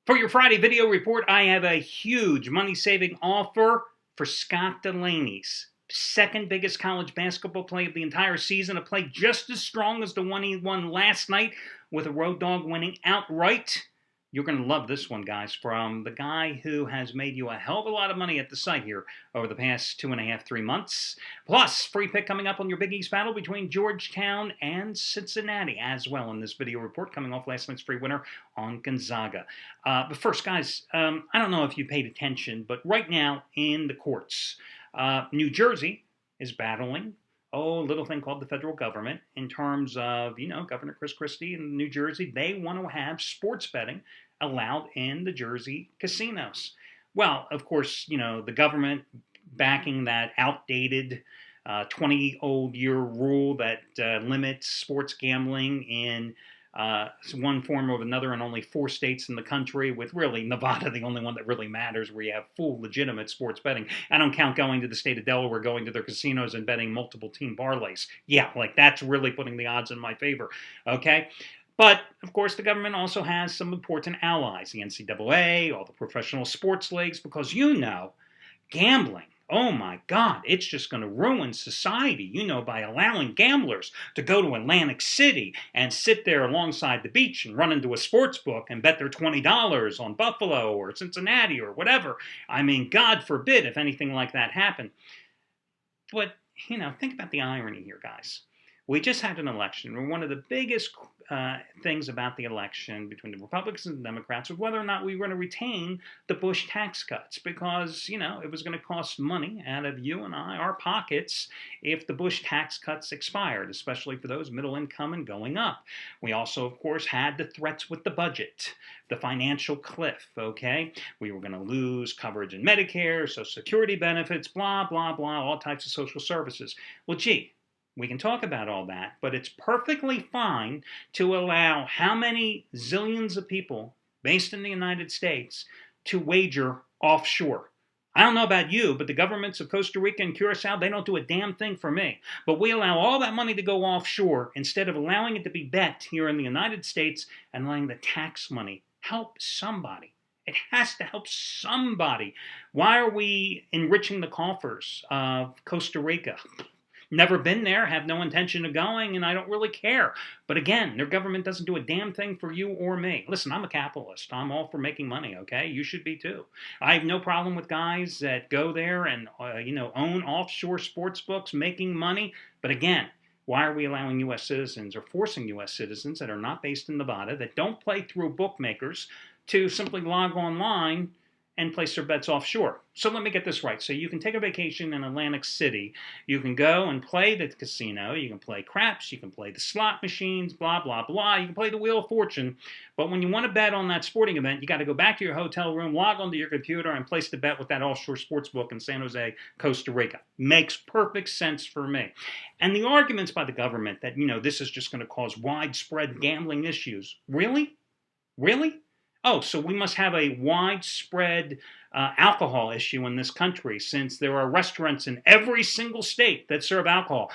For your Friday video report, I have a huge money-saving offer for Scott Delaney's second biggest college basketball play of the entire season, a play just as strong as the one he won last night with a road dog winning outright. You're going to love this one, guys, from the guy who has made you a hell of a lot of money at the site here over the past 2.5, 3 months. Plus, free pick coming up on your Big East battle between Georgetown and Cincinnati as well in this video report, coming off last night's free winner on Gonzaga. But first, guys, I don't know if you paid attention, but right now in the courts, New Jersey is battling a little thing called the federal government in terms of, Governor Chris Christie in New Jersey. They want to have sports betting allowed in the Jersey casinos. Well, of course, the government backing that outdated 20-old-year rule that limits sports gambling in one form or another in only 4 states in the country, with really Nevada the only one that really matters, where you have full legitimate sports betting. I don't count going to the state of Delaware, going to their casinos and betting multiple team parlays. Yeah, that's really putting the odds in my favor, okay? But, of course, the government also has some important allies, the NCAA, all the professional sports leagues, because gambling, oh my God, it's just going to ruin society, by allowing gamblers to go to Atlantic City and sit there alongside the beach and run into a sports book and bet their $20 on Buffalo or Cincinnati or whatever. I mean, God forbid if anything like that happened. But, think about the irony here, guys. We just had an election where one of the biggest things about the election between the Republicans and the Democrats was whether or not we were going to retain the Bush tax cuts, because, it was going to cost money out of you and I, our pockets, if the Bush tax cuts expired, especially for those middle income and going up. We also, of course, had the threats with the budget, the financial cliff, okay? We were going to lose coverage in Medicare, Social Security benefits, blah, blah, blah, all types of social services. Well, gee, we can talk about all that, but it's perfectly fine to allow how many zillions of people based in the United States to wager offshore. I don't know about you, but the governments of Costa Rica and Curacao, they don't do a damn thing for me. But we allow all that money to go offshore instead of allowing it to be bet here in the United States and letting the tax money help somebody. It has to help somebody. Why are we enriching the coffers of Costa Rica? Never been there, have no intention of going, and I don't really care. But again, their government doesn't do a damn thing for you or me. Listen, I'm a capitalist. I'm all for making money, okay? You should be too. I have no problem with guys that go there and, own offshore sports books, making money. But again, why are we allowing U.S. citizens or forcing U.S. citizens that are not based in Nevada, that don't play through bookmakers, to simply log online and place their bets offshore? So let me get this right. So you can take a vacation in Atlantic City. You can go and play the casino. You can play craps. You can play the slot machines, blah, blah, blah. You can play the Wheel of Fortune. But when you want to bet on that sporting event, you got to go back to your hotel room, log onto your computer, and place the bet with that offshore sports book in San Jose, Costa Rica. Makes perfect sense for me. And the arguments by the government that, this is just going to cause widespread gambling issues. Really? Really? Oh, so we must have a widespread alcohol issue in this country, since there are restaurants in every single state that serve alcohol.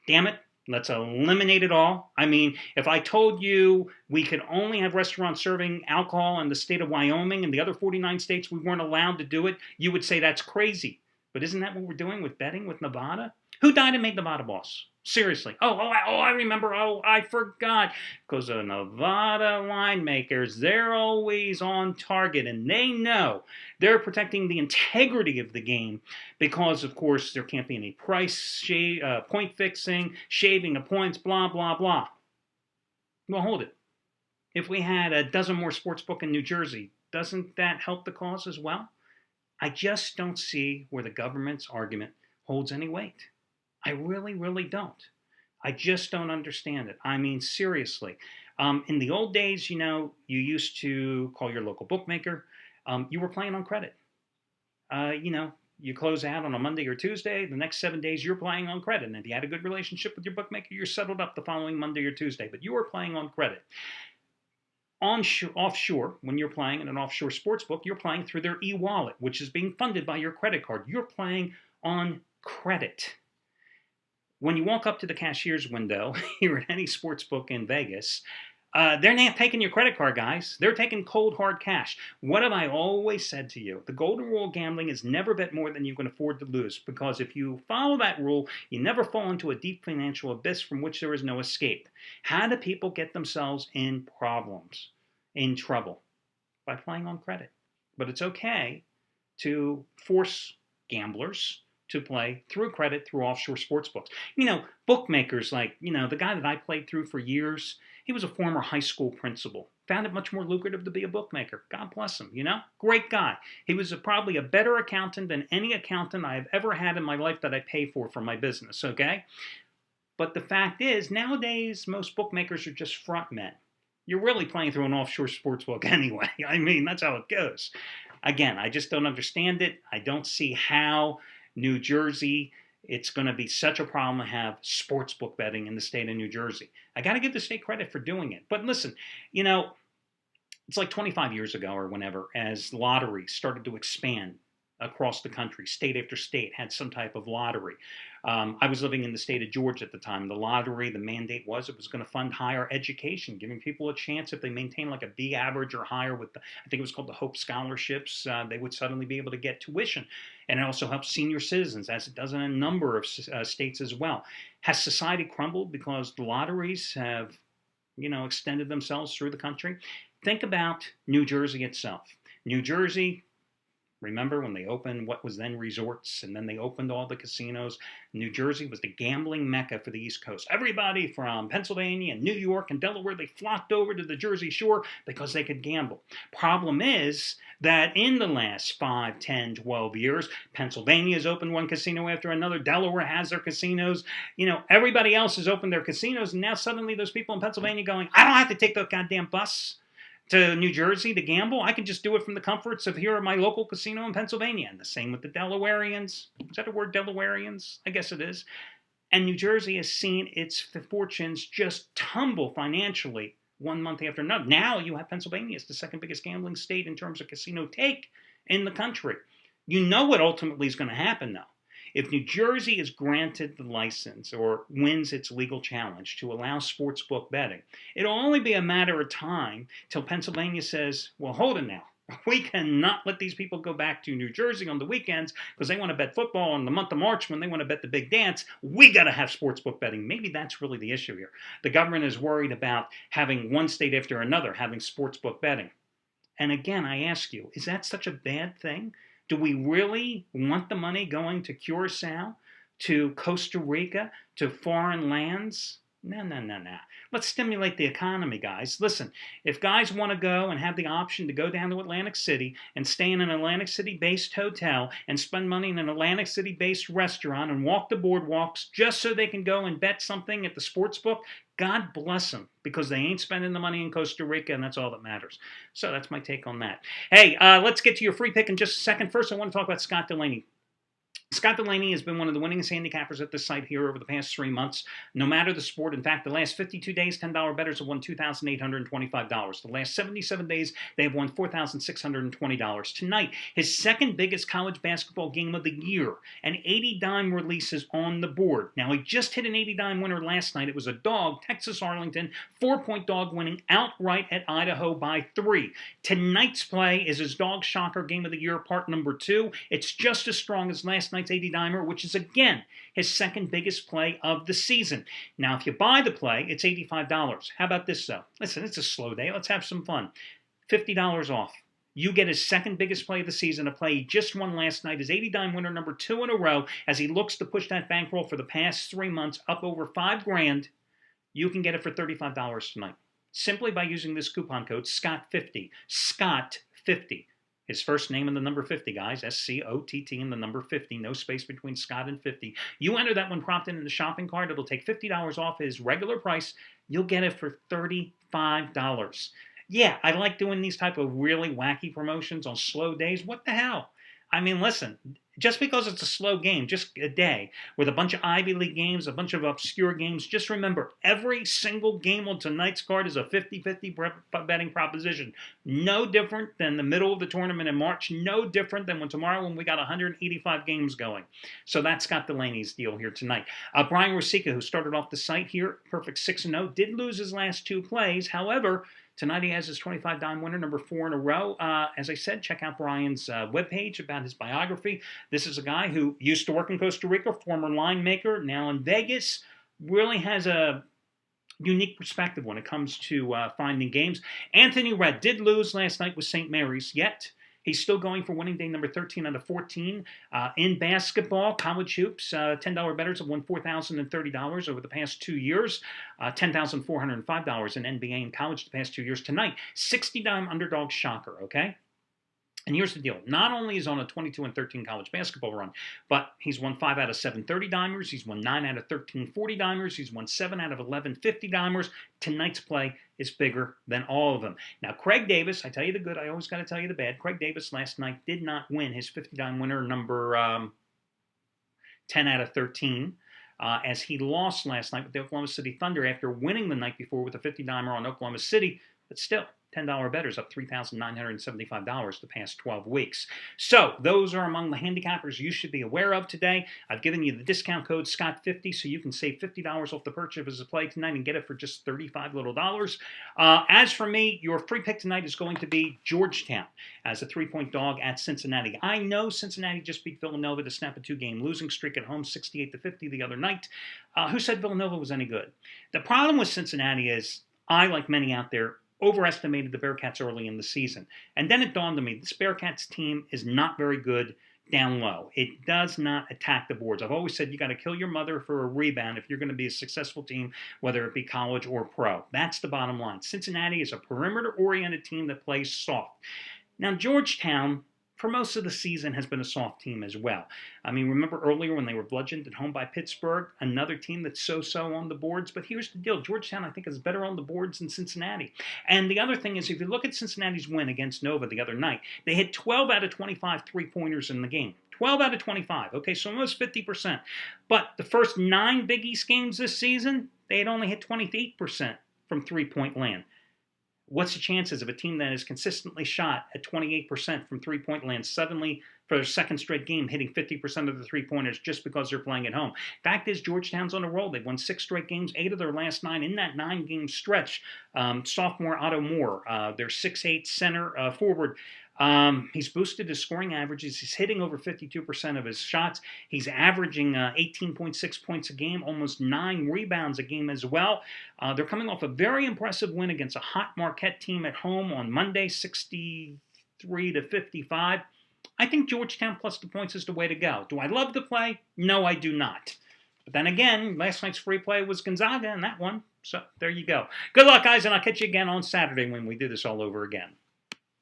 Damn it, let's eliminate it all. I mean, if I told you we could only have restaurants serving alcohol in the state of Wyoming and the other 49 states we weren't allowed to do it, you would say that's crazy. But isn't that what we're doing with betting with Nevada? Who died and made Nevada boss? Seriously. I remember. I forgot. Because the Nevada winemakers, they're always on target, and they know they're protecting the integrity of the game because, of course, there can't be any point fixing, shaving of points, blah, blah, blah. Well, hold it. If we had a dozen more sportsbook in New Jersey, doesn't that help the cause as well? I just don't see where the government's argument holds any weight. I really, really don't. I just don't understand it. I mean, seriously. In the old days, you used to call your local bookmaker. You were playing on credit. You close out on a Monday or Tuesday. The next 7 days, you're playing on credit. And if you had a good relationship with your bookmaker, you're settled up the following Monday or Tuesday. But you were playing on credit. Offshore, when you're playing in an offshore sports book, you're playing through their e-wallet, which is being funded by your credit card. You're playing on credit. When you walk up to the cashier's window here at any sports book in Vegas, They're not taking your credit card, guys. They're taking cold, hard cash. What have I always said to you? The golden rule of gambling is never bet more than you can afford to lose, because if you follow that rule, you never fall into a deep financial abyss from which there is no escape. How do people get themselves in problems, in trouble? By playing on credit. But it's okay to force gamblers to play through credit through offshore sports books. Bookmakers like, the guy that I played through for years, he was a former high school principal. Found it much more lucrative to be a bookmaker. God bless him, Great guy. He was probably a better accountant than any accountant I've ever had in my life that I pay for my business, okay? But the fact is, nowadays, most bookmakers are just front men. You're really playing through an offshore sports book anyway. I mean, that's how it goes. Again, I just don't understand it. I don't see how New Jersey, it's going to be such a problem to have sports book betting in the state of New Jersey. I got to give the state credit for doing it. But listen, it's like 25 years ago or whenever, as lotteries started to expand across the country, state after state had some type of lottery. I was living in the state of Georgia at the time. The lottery, the mandate was it was going to fund higher education, giving people a chance if they maintain like a B average or higher with I think it was called the Hope Scholarships, they would suddenly be able to get tuition. And it also helps senior citizens, as it does in a number of states as well. Has society crumbled because the lotteries have, extended themselves through the country? Think about New Jersey itself. New Jersey, remember when they opened what was then resorts, and then they opened all the casinos? New Jersey was the gambling mecca for the East Coast. Everybody from Pennsylvania and New York and Delaware, they flocked over to the Jersey Shore because they could gamble. Problem is that in the last 5, 10, 12 years, Pennsylvania has opened one casino after another. Delaware has their casinos. Everybody else has opened their casinos, and now suddenly those people in Pennsylvania going, I don't have to take the goddamn bus to New Jersey to gamble. I can just do it from the comforts of here at my local casino in Pennsylvania. And the same with the Delawareans. Is that a word, Delawareans? I guess it is. And New Jersey has seen its fortunes just tumble financially one month after another. Now you have Pennsylvania as the second biggest gambling state in terms of casino take in the country. You know what ultimately is going to happen, though. If New Jersey is granted the license or wins its legal challenge to allow sportsbook betting, it'll only be a matter of time till Pennsylvania says, well, hold it now. We cannot let these people go back to New Jersey on the weekends because they want to bet football in the month of March when they want to bet the big dance. We got to have sportsbook betting. Maybe that's really the issue here. The government is worried about having one state after another having sportsbook betting. And again, I ask you, is that such a bad thing? Do we really want the money going to Curacao, to Costa Rica, to foreign lands? No. Let's stimulate the economy, guys. Listen, if guys want to go and have the option to go down to Atlantic City and stay in an Atlantic City-based hotel and spend money in an Atlantic City-based restaurant and walk the boardwalks just so they can go and bet something at the sports book, God bless them, because they ain't spending the money in Costa Rica, and that's all that matters. So that's my take on that. Hey, let's get to your free pick in just a second. First, I want to talk about Scott Delaney. Scott Delaney has been one of the winningest handicappers at this site here over the past 3 months, no matter the sport. In fact, the last 52 days, $10 bettors have won $2,825. The last 77 days, they have won $4,620. Tonight, his second biggest college basketball game of the year, an 80-dime release is on the board. Now, he just hit an 80-dime winner last night. It was a dog, Texas Arlington, 4-point dog winning outright at Idaho by 3. Tonight's play is his dog shocker game of the year, part number 2. It's just as strong as last night's 80-dimer, which is, again, his second biggest play of the season. Now, if you buy the play, it's $85. How about this, though? Listen, it's a slow day. Let's have some fun. $50 off. You get his second biggest play of the season, a play he just won last night, his 80-dime winner number 2 in a row, as he looks to push that bankroll for the past 3 months up over $5,000. You can get it for $35 tonight, simply by using this coupon code SCOTT50. SCOTT50. His first name and the number 50, guys. SCOTT and the number 50. No space between Scott and 50. You enter that one prompted in the shopping cart. It'll take $50 off his regular price. You'll get it for $35. Yeah, I like doing these type of really wacky promotions on slow days. What the hell? I mean, listen, Just because it's a slow game, just a day, with a bunch of Ivy League games, a bunch of obscure games, just remember, every single game on tonight's card is a 50-50 betting proposition. No different than the middle of the tournament in March, no different than when we got 185 games going. So that's Scott Delaney's deal here tonight. Brian Rosica, who started off the site here, perfect 6-0, did lose his last 2 plays. However, tonight he has his 25-dime winner, number 4 in a row. As I said, check out Brian's webpage about his biography. This is a guy who used to work in Costa Rica, former line maker, now in Vegas, really has a unique perspective when it comes to finding games. Anthony Red did lose last night with St. Mary's, yet he's still going for winning day number 13 out of 14. In basketball, college hoops, $10 bettors have won $4,030 over the past 2 years, $10,405 in NBA and college the past 2 years. Tonight, 60-dime underdog shocker, okay? And here's the deal. Not only is he on a 22-13 college basketball run, but he's won 5 out of 7 30-dimers. He's won 9 out of 13 40-dimers. He's won 7 out of 11 50-dimers. Tonight's play is bigger than all of them. Now, Craig Davis, I tell you the good, I always got to tell you the bad. Craig Davis last night did not win his 50-dime winner, number 10 out of 13. As he lost last night with the Oklahoma City Thunder after winning the night before with a 50-dimer on Oklahoma City, but still, $10 bettors up $3,975 the past 12 weeks. So those are among the handicappers you should be aware of today. I've given you the discount code Scott50 so you can save $50 off the purchase of a play tonight and get it for just $35 little dollars. As for me, your free pick tonight is going to be Georgetown as a 3-point dog at Cincinnati. I know Cincinnati just beat Villanova to snap a 2-game losing streak at home, 68-50 the other night. Who said Villanova was any good? The problem with Cincinnati is, I, like many out there, overestimated the Bearcats early in the season. And then it dawned on me, this Bearcats team is not very good down low. It does not attack the boards. I've always said you got to kill your mother for a rebound if you're going to be a successful team, whether it be college or pro. That's the bottom line. Cincinnati is a perimeter-oriented team that plays soft. Now, Georgetown, for most of the season, has been a soft team as well. I mean, remember earlier when they were bludgeoned at home by Pittsburgh, another team that's so-so on the boards? But here's the deal. Georgetown, I think, is better on the boards than Cincinnati. And the other thing is, if you look at Cincinnati's win against Nova the other night, they hit 12 out of 25 three-pointers in the game. 12 out of 25. Okay, so almost 50%. But the first 9 Big East games this season, they had only hit 28% from three-point land. What's the chances of a team that has consistently shot at 28% from three-point land suddenly, for their second straight game, hitting 50% of the three-pointers just because they're playing at home? Fact is, Georgetown's on a roll. They've won 6 straight games, 8 of their last 9 in that 9-game stretch. Sophomore Otto Moore, their 6'8 center forward, he's boosted his scoring averages. He's hitting over 52% of his shots. He's averaging 18.6 points a game, almost 9 rebounds a game as well. They're coming off a very impressive win against a hot Marquette team at home on Monday, 63-55. I think Georgetown plus the points is the way to go. Do I love the play? No, I do not. But then again, last night's free play was Gonzaga in that one. So there you go. Good luck, guys, and I'll catch you again on Saturday when we do this all over again.